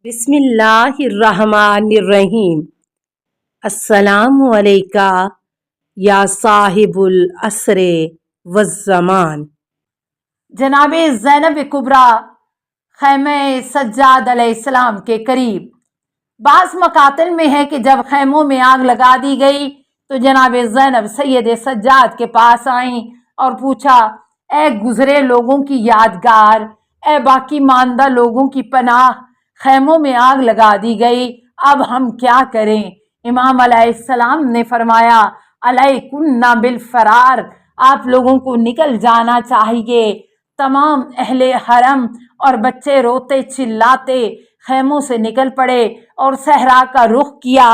بسم اللہ الرحمن الرحیم۔ السلام علیکہ یا صاحب العصر والزمان۔ جناب زینب کبریٰ خیمہ سجاد علیہ السلام کے قریب۔ بعض مقاتل میں ہے کہ جب خیموں میں آگ لگا دی گئی تو جناب زینب سید سجاد کے پاس آئیں اور پوچھا، اے گزرے لوگوں کی یادگار، اے باقی ماندہ لوگوں کی پناہ، خیموں میں آگ لگا دی گئی، اب ہم کیا کریں؟ امام علیہ السلام نے فرمایا، علیکن بالفرار، آپ لوگوں کو نکل جانا چاہیے۔ تمام اہل حرم اور بچے روتے چلاتے خیموں سے نکل پڑے اور صحرا کا رخ کیا،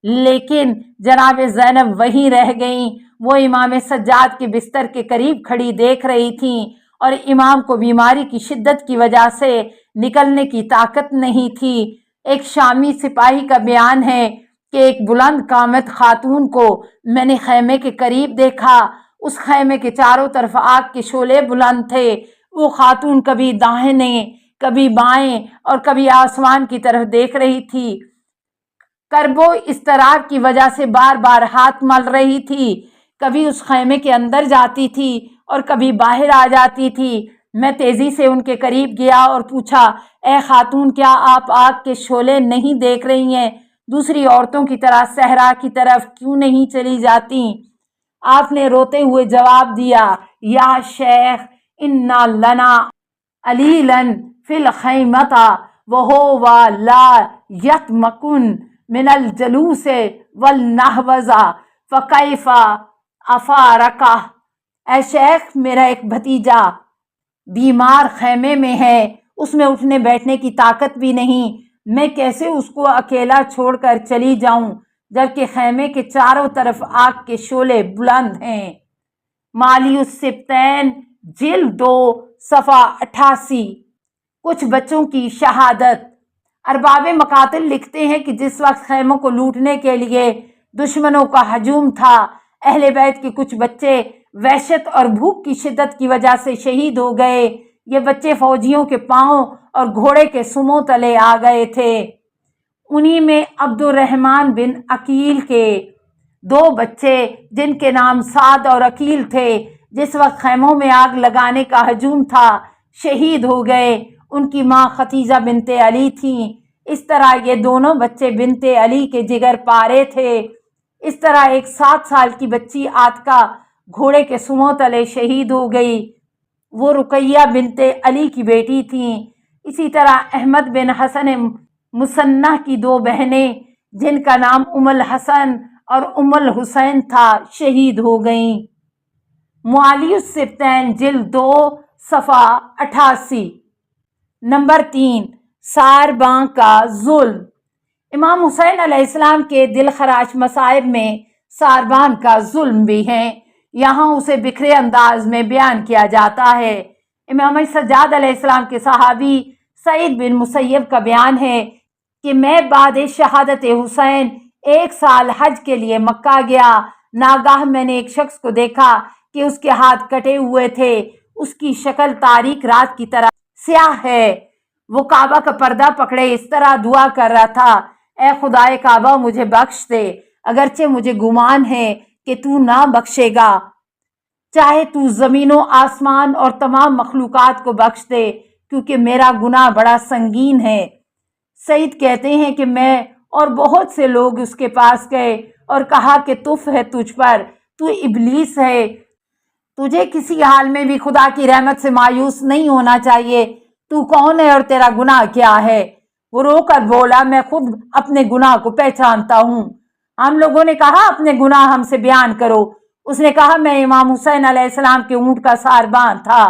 لیکن جناب زینب وہیں رہ گئیں۔ وہ امام سجاد کے بستر کے قریب کھڑی دیکھ رہی تھیں اور امام کو بیماری کی شدت کی وجہ سے نکلنے کی طاقت نہیں تھی۔ ایک شامی سپاہی کا بیان ہے کہ ایک بلند قامت خاتون کو میں نے خیمے کے قریب دیکھا۔ اس خیمے کے چاروں طرف آگ کے شعلے بلند تھے۔ وہ خاتون کبھی داہنے، کبھی بائیں اور کبھی آسمان کی طرف دیکھ رہی تھی۔ کرب و اضطراب کی وجہ سے بار بار ہاتھ مل رہی تھی۔ کبھی اس خیمے کے اندر جاتی تھی اور کبھی باہر آ جاتی تھی۔ میں تیزی سے ان کے قریب گیا اور پوچھا، اے خاتون، کیا آپ آگ کے شعلے نہیں دیکھ رہی ہیں؟ دوسری عورتوں کی طرح صحرا کی طرف کیوں نہیں چلی جاتی؟ آپ نے روتے ہوئے جواب دیا، یا شیخ، انا لنا علیلا فی الخیمۃ وہو لا یتمکن من الجلوس والنہوض فکیف افارقہ۔ اے شیخ، میرا ایک بھتیجا بیمار خیمے میں ہے، اس میں اٹھنے بیٹھنے کی طاقت بھی نہیں، میں کیسے اس کو اکیلا چھوڑ کر چلی جاؤں جبکہ خیمے کے چاروں طرف آگ کے شعلے بلند ہیں۔ مالی السبتین جلد 2 صفحہ 88۔ کچھ بچوں کی شہادت۔ ارباب مقاتل لکھتے ہیں کہ جس وقت خیموں کو لوٹنے کے لیے دشمنوں کا ہجوم تھا، اہل بیت کے کچھ بچے وحشت اور بھوک کی شدت کی وجہ سے شہید ہو گئے۔ یہ بچے فوجیوں کے پاؤں اور گھوڑے کے سموں تلے آ گئے تھے۔ انہی میں عبد الرحمن بن عقیل کے 2 بچے جن کے نام سعد اور عقیل تھے، جس وقت خیموں میں آگ لگانے کا ہجوم تھا، شہید ہو گئے۔ ان کی ماں ختیجہ بنت علی تھیں۔ اس طرح یہ دونوں بچے بنت علی کے جگر پارے تھے۔ اس طرح ایک 7 سال کی بچی عاتکہ گھوڑے کے سموں تلے شہید ہو گئی، وہ رقیہ بنت علی کی بیٹی تھیں۔ اسی طرح احمد بن حسن مصنع کی 2 بہنیں جن کا نام ام الحسن اور ام الحسین تھا، شہید ہو گئیں۔ موالی السبتین جلد 2 صفحہ 88۔ نمبر 3، سارباں کا ظلم۔ امام حسین علیہ السلام کے دل خراش مصائب میں ساربان کا ظلم بھی ہے۔ یہاں اسے بکھرے انداز میں بیان کیا جاتا ہے۔ امام سجاد علیہ السلام کے صحابی سعید بن مسیب کا بیان ہے کہ میں بعد شہادت حسین 1 سال حج کے لیے مکہ گیا۔ ناگاہ میں نے ایک شخص کو دیکھا کہ اس کے ہاتھ کٹے ہوئے تھے، اس کی شکل تاریک رات کی طرح سیاہ ہے۔ وہ کعبہ کا پردہ پکڑے اس طرح دعا کر رہا تھا، اے خدائے کعبہ، مجھے بخش دے، اگرچہ مجھے گمان ہے کہ تو نہ بخشے گا، چاہے تو زمین و آسمان اور تمام مخلوقات کو بخش دے، کیونکہ میرا گناہ بڑا سنگین ہے۔ سعید کہتے ہیں کہ میں اور بہت سے لوگ اس کے پاس گئے اور کہا کہ تف ہے تجھ پر، تو ابلیس ہے، تجھے کسی حال میں بھی خدا کی رحمت سے مایوس نہیں ہونا چاہیے، تو کون ہے اور تیرا گناہ کیا ہے؟ وہ رو کر بولا، میں خود اپنے گناہ کو پہچانتا ہوں۔ ہم لوگوں نے کہا، اپنے گناہ ہم سے بیان کرو۔ اس نے کہا، میں امام حسین علیہ السلام کے اونٹ کا ساربان تھا۔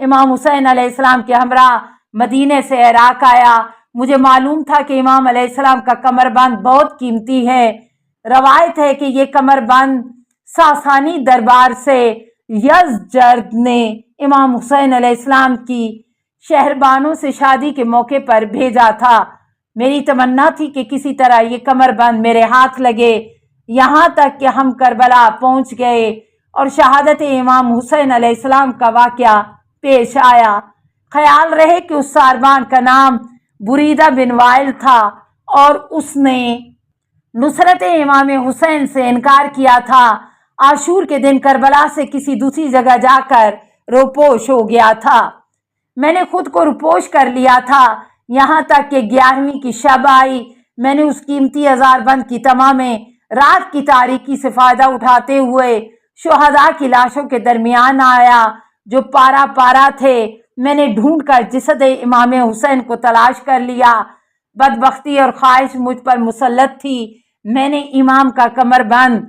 امام حسین علیہ السلام کے ہمراہ مدینے سے عراق آیا۔ مجھے معلوم تھا کہ امام علیہ السلام کا کمر بند بہت قیمتی ہے۔ روایت ہے کہ یہ کمر بند ساسانی دربار سے یزدجرد نے امام حسین علیہ السلام کی شہربانوں سے شادی کے موقع پر بھیجا تھا۔ میری تمنا تھی کہ کسی طرح یہ کمر بند میرے ہاتھ لگے، یہاں تک کہ ہم کربلا پہنچ گئے اور شہادت امام حسین علیہ السلام کا واقعہ پیش آیا۔ خیال رہے کہ اس ساربان کا نام بریدہ بن وائل تھا اور اس نے نصرت امام حسین سے انکار کیا تھا۔ عاشور کے دن کربلا سے کسی دوسری جگہ جا کر روپوش ہو گیا تھا۔ میں نے خود کو روپوش کر لیا تھا، یہاں تک کہ 11ویں کی شب آئی۔ میں نے اس قیمتی ہزار بند کی تما میں رات کی تاریکی سے فائدہ اٹھاتے ہوئے شہداء کی لاشوں کے درمیان آیا جو پارا پارا تھے۔ میں نے ڈھونڈ کر جسد امام حسین کو تلاش کر لیا۔ بدبختی اور خواہش مجھ پر مسلط تھی۔ میں نے امام کا کمر بند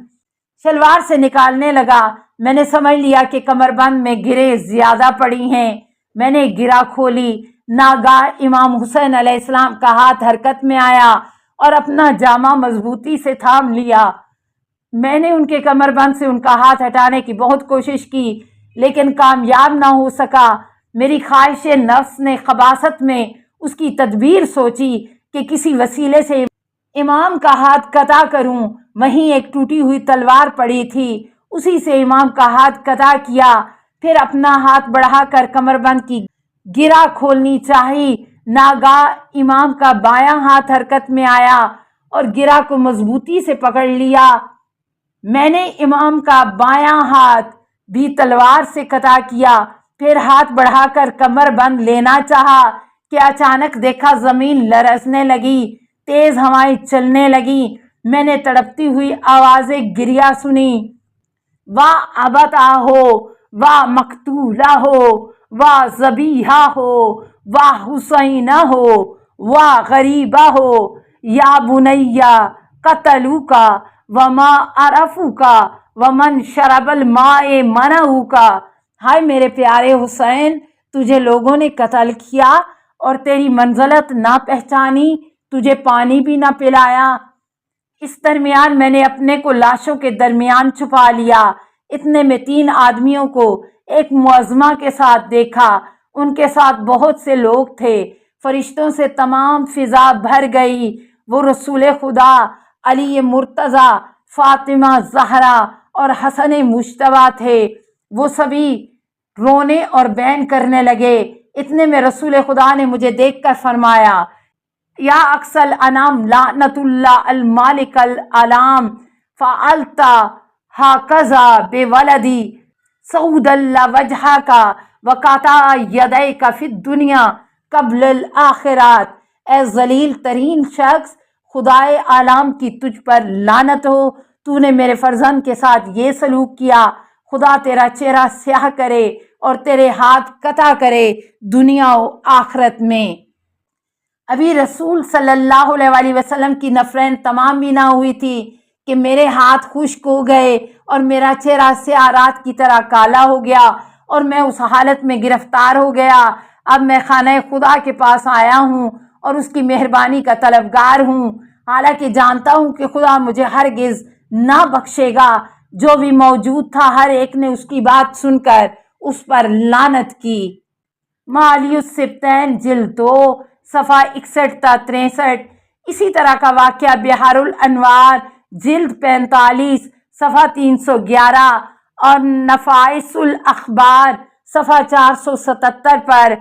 شلوار سے نکالنے لگا۔ میں نے سمجھ لیا کہ کمر بند میں گریں زیادہ پڑی ہیں۔ میں نے گرہ کھولی۔ ناگاہ امام حسین علیہ السلام کا ہاتھ حرکت میں آیا اور اپنا جامہ مضبوطی سے تھام لیا۔ میں نے ان کے کمر بند سے ان کا ہاتھ ہٹانے کی بہت کوشش کی لیکن کامیاب نہ ہو سکا۔ میری خواہش نفس نے خباثت میں اس کی تدبیر سوچی کہ کسی وسیلے سے امام کا ہاتھ قطع کروں۔ وہیں ایک ٹوٹی ہوئی تلوار پڑی تھی، اسی سے امام کا ہاتھ قطع کیا۔ پھر اپنا ہاتھ بڑھا کر کمر بند کی گرہ کھولنی چاہی۔ ناگاہ امام کا بایاں ہاتھ حرکت میں آیا اور گرہ کو مضبوطی سے پکڑ لیا۔ میں نے امام کا بایاں ہاتھ بھی تلوار سے قطع کیا، پھر ہاتھ بڑھا کر کمر بند لینا چاہا کہ اچانک دیکھا زمین لرزنے لگی، تیز ہوائیں چلنے لگیں۔ میں نے تڑپتی ہوئی آوازیں گریہ سنی، واہ ابتہ ہو، واہ مقتولہ ہو، واہ ذبیحہ ہو، واہ حسینہ ہو، واہ غریبہ ہو، یا بنیہ قتلوک وما عرفوک ومن شرب الماء منعوک۔ ہائے میرے پیارے حسین، تجھے لوگوں نے قتل کیا اور تیری منزلت نہ پہچانی، تجھے پانی بھی نہ پلایا۔ اس درمیان میں نے اپنے کو لاشوں کے درمیان چھپا لیا۔ اتنے میں 3 آدمیوں کو ایک معظمہ کے ساتھ دیکھا۔ ان کے ساتھ بہت سے لوگ تھے۔ فرشتوں سے تمام فضا بھر گئی۔ وہ رسول خدا، علی مرتضیٰ، فاطمہ زہرا اور حسن مجتبیٰ تھے۔ وہ سبھی رونے اور بین کرنے لگے۔ اتنے میں رسول خدا نے مجھے دیکھ کر فرمایا، یا اقص الانام لعنت اللہ المالک العلام فعلت ہکذا بولدی سعود اللہ وجہک وقطع یدیک فی الدنیا قبل الآخرات۔ اے ذلیل ترین شخص، خدائے عالم کی تجھ پر لعنت ہو، تو نے میرے فرزند کے ساتھ یہ سلوک کیا۔ خدا تیرا چہرہ سیاہ کرے اور تیرے ہاتھ قطع کرے دنیا و آخرت میں۔ ابھی رسول صلی اللہ علیہ وسلم کی نفرین تمام بھی نہ ہوئی تھی کہ میرے ہاتھ خشک ہو گئے اور میرا چہرہ سیاہ رات کی طرح کالا ہو گیا اور میں اس حالت میں گرفتار ہو گیا۔ اب میں خانہ خدا کے پاس آیا ہوں اور اس کی مہربانی کا طلبگار ہوں، حالانکہ جانتا ہوں کہ خدا مجھے ہرگز نہ بخشے گا۔ جو بھی موجود تھا ہر ایک نے اس کی بات سن کر اس پر لعنت کی۔ معالی السبتین جلد 2 صفحہ 61 تا 63۔ اسی طرح کا واقعہ بحار الانوار جلد 45 صفحہ 311 اور نفائس الاخبار صفحہ 477 پر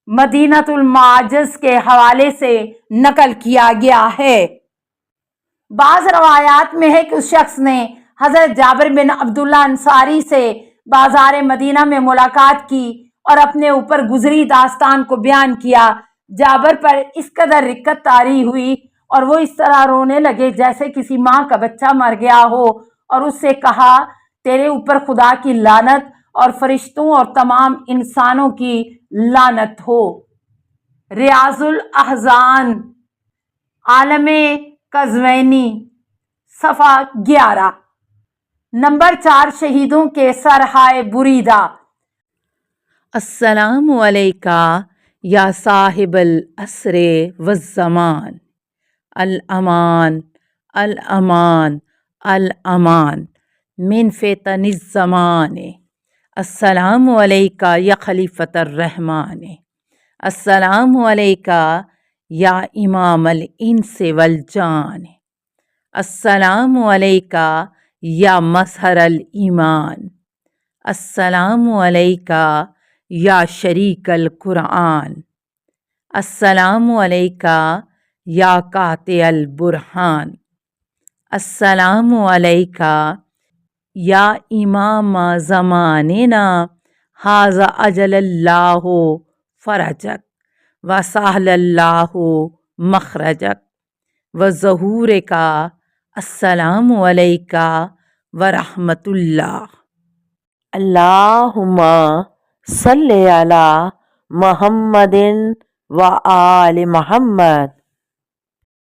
مدینۃ المعاجز کے حوالے سے نقل کیا گیا ہے۔ بعض روایات میں ہے کہ اس شخص نے حضرت جابر بن عبداللہ انصاری سے بازار مدینہ میں ملاقات کی اور اپنے اوپر گزری داستان کو بیان کیا۔ جابر پر اس قدر رقت طاری ہوئی اور وہ اس طرح رونے لگے جیسے کسی ماں کا بچہ مر گیا ہو، اور اس سے کہا، تیرے اوپر خدا کی لعنت اور فرشتوں اور تمام انسانوں کی لعنت ہو۔ ریاض الاحزان عالم قزوینی صفحہ 11۔ نمبر 4 شہیدوں کے سرہائے بریدہ۔ السلام علیکہ یا صاحب العصر والزمان، الامان الامان الامان من فتن الزمان۔ السلام علیکہ یا خلیفۃ الرحمن، السلام علیکہ یا امام الانس والجان، السلام علیکہ یا مظہر الایمان، السلام علیکہ یا شریک القرآن، السلام علیکہ یا قاطع البرہان، السلام علیکہ یا امام زماننا، ھذا اجل اللہ فرجک وسہل اللہ مخرجک وظہور کا، السلام علیکہ ورحمۃ اللہ۔ اللہم صلی علی محمد و آل محمد۔